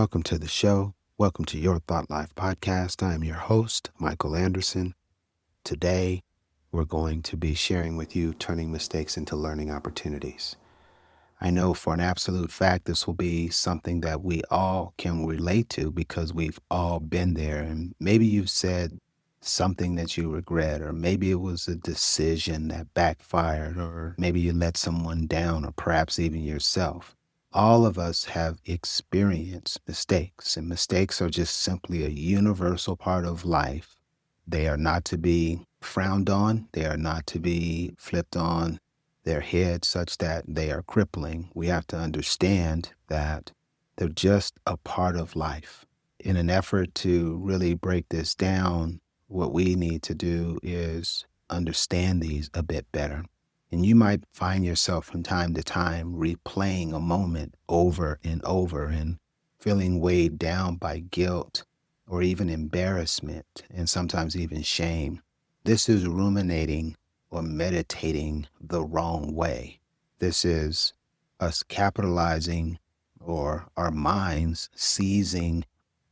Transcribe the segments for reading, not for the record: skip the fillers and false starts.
Welcome to the show. Welcome to Your Thought Life podcast. I am your host, Michael Anderson. Today, we're going to be sharing with you turning mistakes into learning opportunities. I know for an absolute fact this will be something that we all can relate to because we've all been there. And maybe you've said something that you regret, or maybe it was a decision that backfired, or maybe you let someone down, or perhaps even yourself. All of us have experienced mistakes, and mistakes are just simply a universal part of life. They are not to be frowned on. They are not to be flipped on their head such that they are crippling. We have to understand that they're just a part of life. In an effort to really break this down, what we need to do is understand these a bit better. And you might find yourself from time to time replaying a moment over and over and feeling weighed down by guilt or even embarrassment and sometimes even shame. This is ruminating or meditating the wrong way. This is us capitalizing or our minds seizing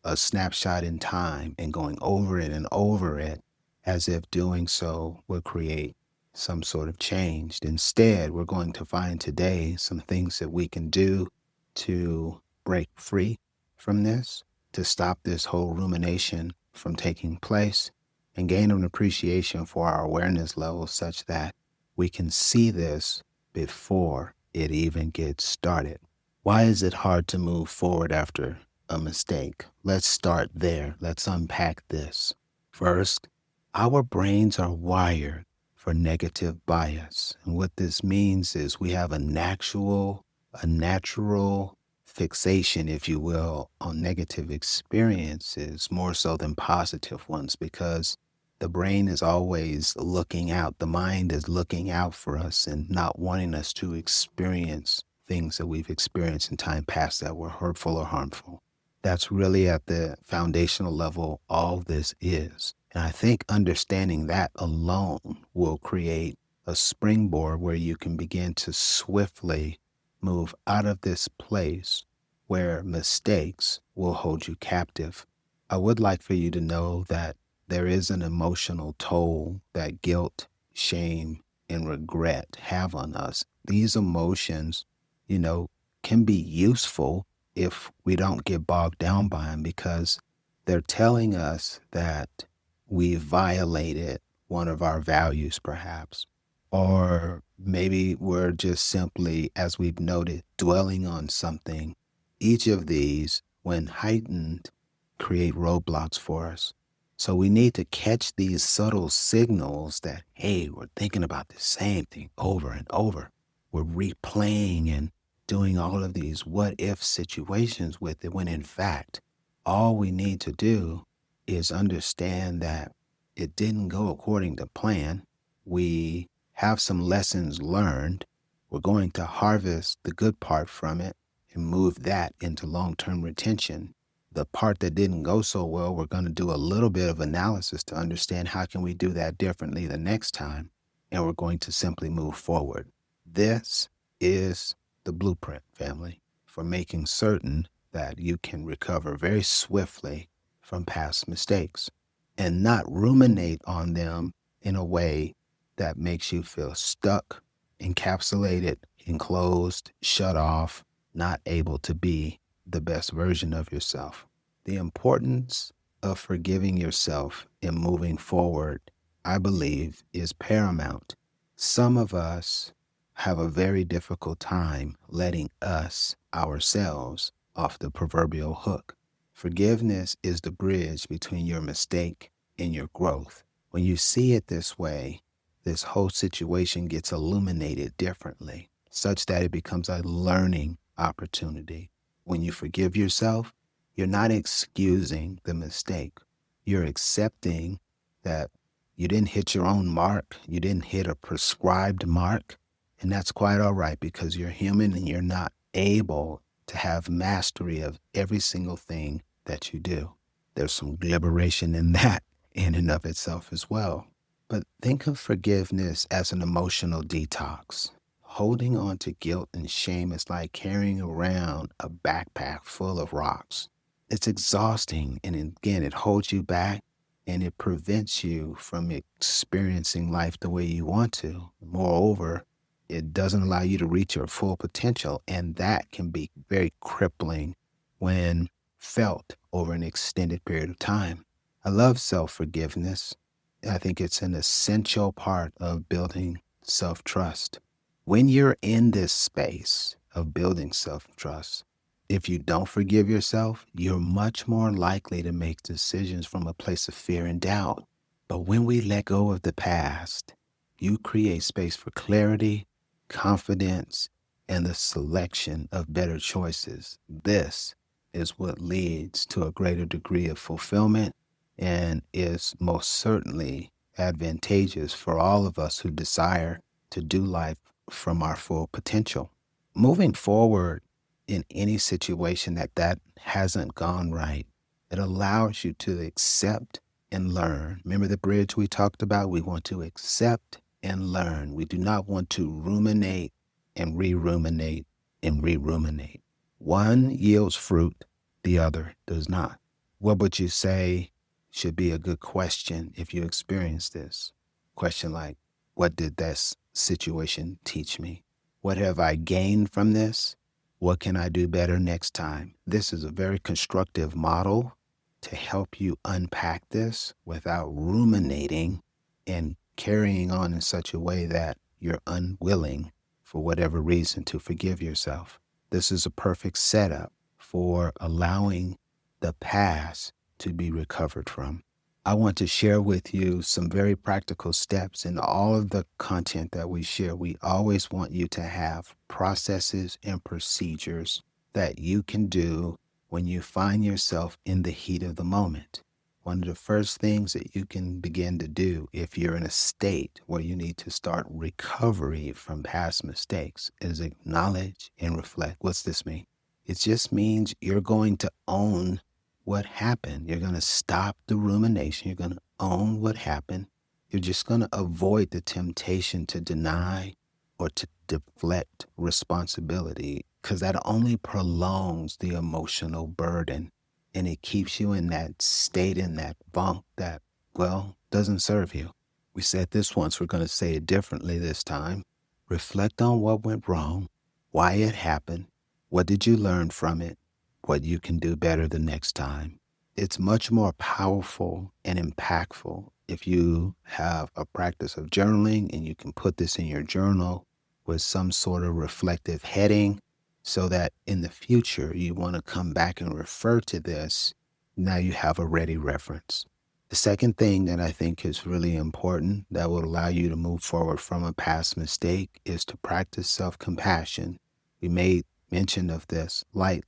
a snapshot in time and going over it and over it as if doing so would create some sort of change. Instead, we're going to find today some things that we can do to break free from this, to stop this whole rumination from taking place, and gain an appreciation for our awareness level such that we can see this before it even gets started. Why is it hard to move forward after a mistake? Let's start there. Let's unpack this. First, our brains are wired for negative bias. And what this means is we have a natural fixation, if you will, on negative experiences more so than positive ones, because the brain is always looking out. The mind is looking out for us and not wanting us to experience things that we've experienced in time past that were hurtful or harmful. That's really at the foundational level all this is. And I think understanding that alone will create a springboard where you can begin to swiftly move out of this place where mistakes will hold you captive. I would like for you to know that there is an emotional toll that guilt, shame, and regret have on us. These emotions, can be useful if we don't get bogged down by them, because they're telling us that we violated one of our values, perhaps. Or maybe we're just simply, as we've noted, dwelling on something. Each of these, when heightened, create roadblocks for us. So we need to catch these subtle signals that, hey, we're thinking about the same thing over and over. We're replaying and doing all of these what if situations with it, when in fact, all we need to do is understand that it didn't go according to plan. We have some lessons learned. We're going to harvest the good part from it and move that into long-term retention. The part that didn't go so well, we're going to do a little bit of analysis to understand how can we do that differently the next time, and we're going to simply move forward. This is the blueprint, family, for making certain that you can recover very swiftly from past mistakes and not ruminate on them in a way that makes you feel stuck, encapsulated, enclosed, shut off, not able to be the best version of yourself. The importance of forgiving yourself and moving forward, I believe, is paramount. Some of us have a very difficult time letting ourselves, off the proverbial hook. Forgiveness is the bridge between your mistake and your growth. When you see it this way, this whole situation gets illuminated differently, such that it becomes a learning opportunity. When you forgive yourself, you're not excusing the mistake. You're accepting that you didn't hit your own mark. You didn't hit a prescribed mark. And that's quite all right, because you're human and you're not able to have mastery of every single thing that you do. There's some liberation in that in and of itself as well. But think of forgiveness as an emotional detox. Holding on to guilt and shame is like carrying around a backpack full of rocks. It's exhausting. And again, it holds you back and it prevents you from experiencing life the way you want to. Moreover, it doesn't allow you to reach your full potential. And that can be very crippling when felt over an extended period of time. I love self forgiveness. I think it's an essential part of building self trust. When you're in this space of building self trust, if you don't forgive yourself, you're much more likely to make decisions from a place of fear and doubt. But when we let go of the past, you create space for clarity, confidence, and the selection of better choices. This is what leads to a greater degree of fulfillment and is most certainly advantageous for all of us who desire to do life from our full potential. Moving forward in any situation that hasn't gone right, it allows you to accept and learn. Remember the bridge we talked about? We want to accept and learn. We do not want to ruminate and re-ruminate and re-ruminate. One yields fruit, the other does not. What would you say should be a good question if you experience this? Question like, what did this situation teach me? What have I gained from this? What can I do better next time? This is a very constructive model to help you unpack this without ruminating and carrying on in such a way that you're unwilling, for whatever reason, to forgive yourself. This is a perfect setup for allowing the past to be recovered from. I want to share with you some very practical steps in all of the content that we share. We always want you to have processes and procedures that you can do when you find yourself in the heat of the moment. One of the first things that you can begin to do if you're in a state where you need to start recovery from past mistakes is acknowledge and reflect. What's this mean? It just means you're going to own what happened. You're going to stop the rumination. You're going to own what happened. You're just going to avoid the temptation to deny or to deflect responsibility, because that only prolongs the emotional burden and it keeps you in that state, in that funk that, well, doesn't serve you. We said this once, we're going to say it differently this time. Reflect on what went wrong, why it happened, what did you learn from it, what you can do better the next time. It's much more powerful and impactful if you have a practice of journaling and you can put this in your journal with some sort of reflective heading so that in the future you want to come back and refer to this. Now you have a ready reference. The second thing that I think is really important that will allow you to move forward from a past mistake is to practice self-compassion. We made mention of this light,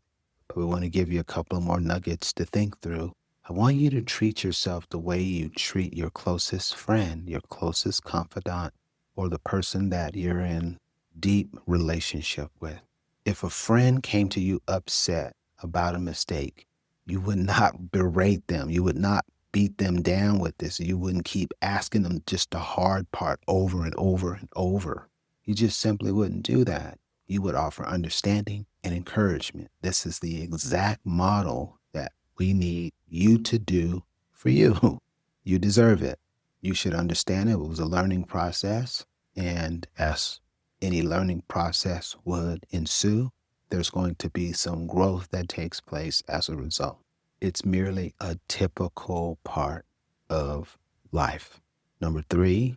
but we want to give you a couple of more nuggets to think through. I want you to treat yourself the way you treat your closest friend, your closest confidant, or the person that you're in deep relationship with. If a friend came to you upset about a mistake, you would not berate them. You would not beat them down with this. You wouldn't keep asking them just the hard part over and over and over. You just simply wouldn't do that. You would offer understanding and encouragement. This is the exact model that we need you to do for you. You deserve it. You should understand it was a learning process. And as any learning process would ensue, there's going to be some growth that takes place as a result. It's merely a typical part of life. Number 3,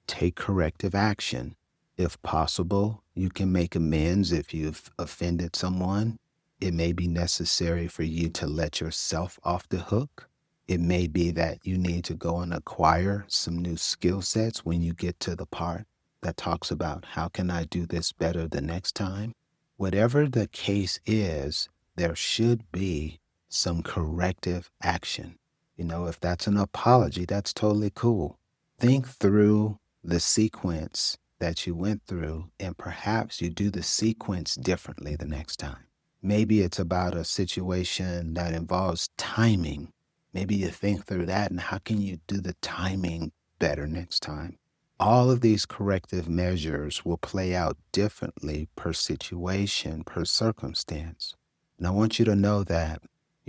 take corrective action. If possible, you can make amends if you've offended someone. It may be necessary for you to let yourself off the hook. It may be that you need to go and acquire some new skill sets when you get to the part that talks about how can I do this better the next time. Whatever the case is, there should be some corrective action. If that's an apology, that's totally cool. Think through the sequence that you went through, and perhaps you do the sequence differently the next time. Maybe it's about a situation that involves timing. Maybe you think through that and how can you do the timing better next time? All of these corrective measures will play out differently per situation, per circumstance. And I want you to know that,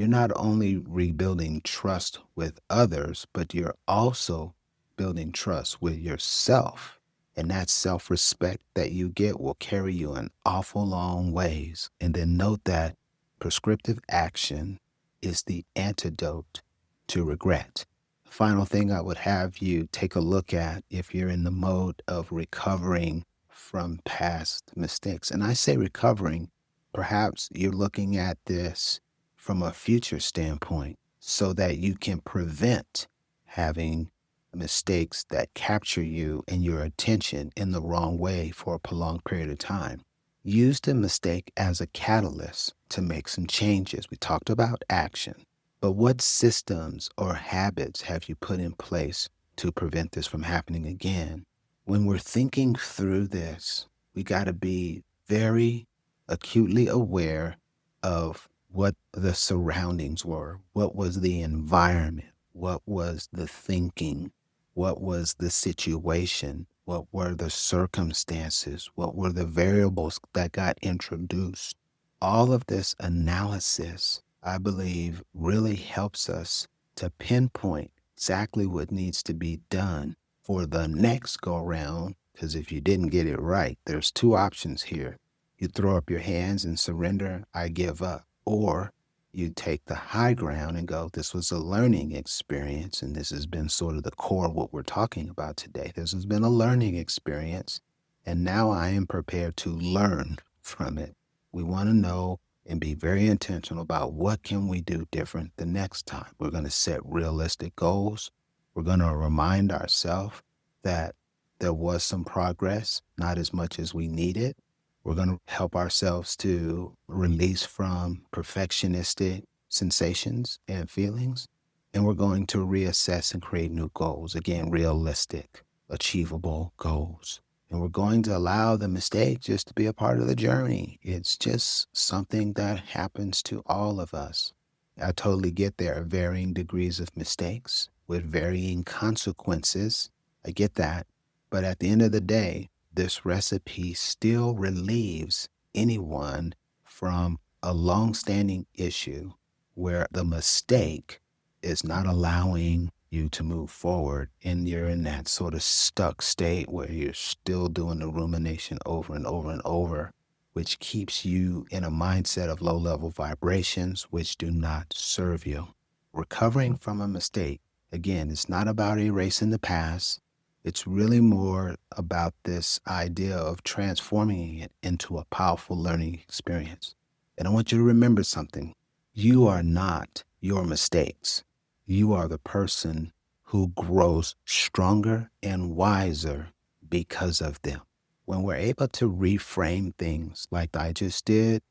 you're not only rebuilding trust with others, but you're also building trust with yourself. And that self respect that you get will carry you an awful long ways. And then note that prescriptive action is the antidote to regret. Final thing I would have you take a look at if you're in the mode of recovering from past mistakes. And I say recovering, perhaps you're looking at this from a future standpoint so that you can prevent having mistakes that capture you and your attention in the wrong way for a prolonged period of time. Use the mistake as a catalyst to make some changes. We talked about action, but what systems or habits have you put in place to prevent this from happening again? When we're thinking through this, we got to be very acutely aware of what the surroundings were, what was the environment, what was the thinking, what was the situation, what were the circumstances, what were the variables that got introduced. All of this analysis, I believe, really helps us to pinpoint exactly what needs to be done for the next go round. Because if you didn't get it right, there's two options here. You throw up your hands and surrender, I give up. Or you take the high ground and go, this was a learning experience. And this has been sort of the core of what we're talking about today. This has been a learning experience. And now I am prepared to learn from it. We want to know and be very intentional about what can we do different the next time. We're going to set realistic goals. We're going to remind ourselves that there was some progress, not as much as we needed. We're going to help ourselves to release from perfectionistic sensations and feelings. And we're going to reassess and create new goals. Again, realistic, achievable goals. And we're going to allow the mistake just to be a part of the journey. It's just something that happens to all of us. I totally get there are varying degrees of mistakes with varying consequences. I get that. But at the end of the day, this recipe still relieves anyone from a long-standing issue where the mistake is not allowing you to move forward and you're in that sort of stuck state where you're still doing the rumination over and over and over, which keeps you in a mindset of low-level vibrations which do not serve you. Recovering from a mistake, again, it's not about erasing the past. It's really more about this idea of transforming it into a powerful learning experience. And I want you to remember something. You are not your mistakes. You are the person who grows stronger and wiser because of them. When we're able to reframe things like I just did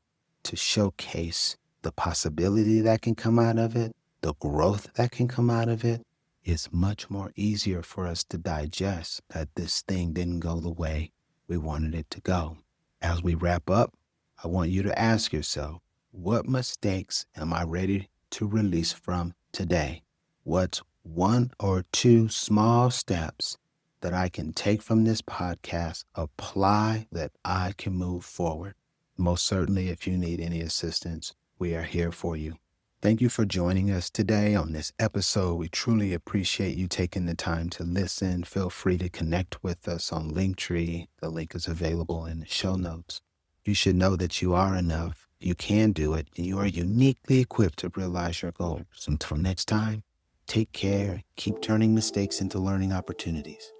to showcase the possibility that can come out of it, the growth that can come out of it, it's much more easier for us to digest that this thing didn't go the way we wanted it to go. As we wrap up, I want you to ask yourself, what mistakes am I ready to release from today? What's one or two small steps that I can take from this podcast, apply that I can move forward? Most certainly, if you need any assistance, we are here for you. Thank you for joining us today on this episode. We truly appreciate you taking the time to listen. Feel free to connect with us on Linktree. The link is available in the show notes. You should know that you are enough. You can do it, and you are uniquely equipped to realize your goals. Until next time, take care. Keep turning mistakes into learning opportunities.